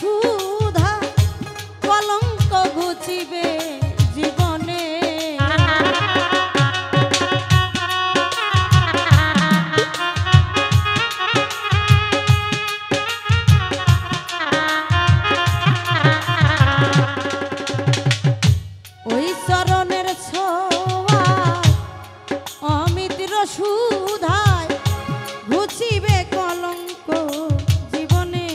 সুধা কলঙ্ক ঘুচিবে জীবনে। ওই চরণের ছোঁয়া অমিত্র সুধায় ঘুচিবে কলঙ্ক জীবনে।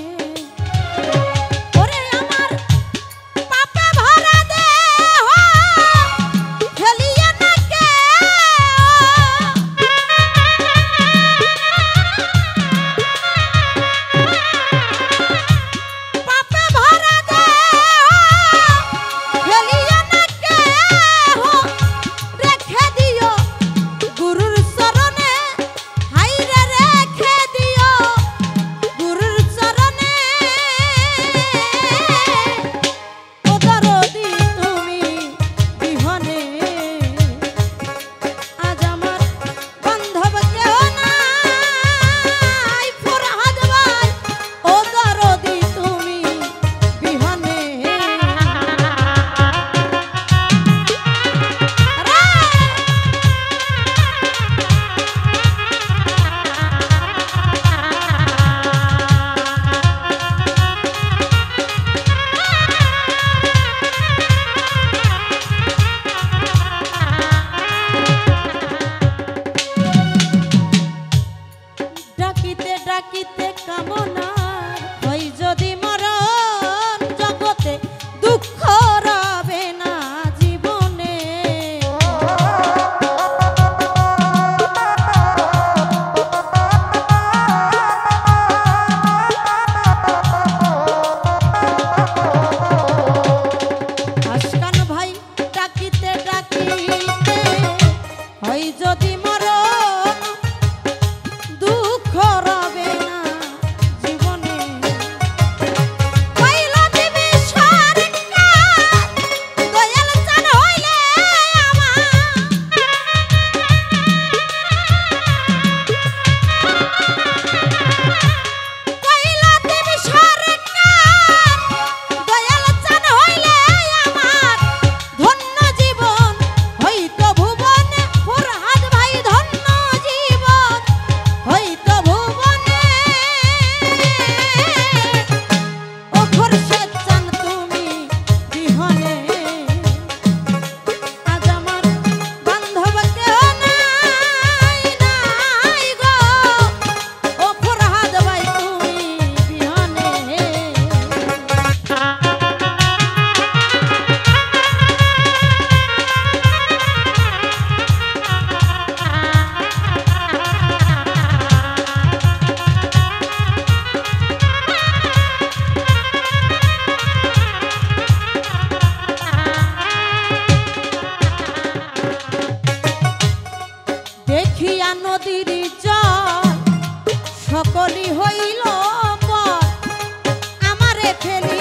ডাকিতে ডাকিতে কামনা হয় যদি মরণ, জগতে দুঃখ রবে না জীবনে। আশকান ভাই ডাকিতে ডাকিতে হয় যদি মরণ, দুঃখ রবে না জীবনে। পাইলা দিবি সরকার দয়াল চান হইলে আমার, পাইলা দিবি সরকার দয়াল চান হইলে আমার, ধন্য জীবন হইতো ভুবন ফরহাদ ভাই, ধন্য জীবন হইতো ভুবনে। ও খোরশেদ চান তুমি বিহনে, আজ আমার বান্ধব কেহ নাই নাই গো। ও ফরহাদ ভাই তুমি বিহনে। দেখিয়া নদীর জল সকলই হইল পর, আমারে ফেলি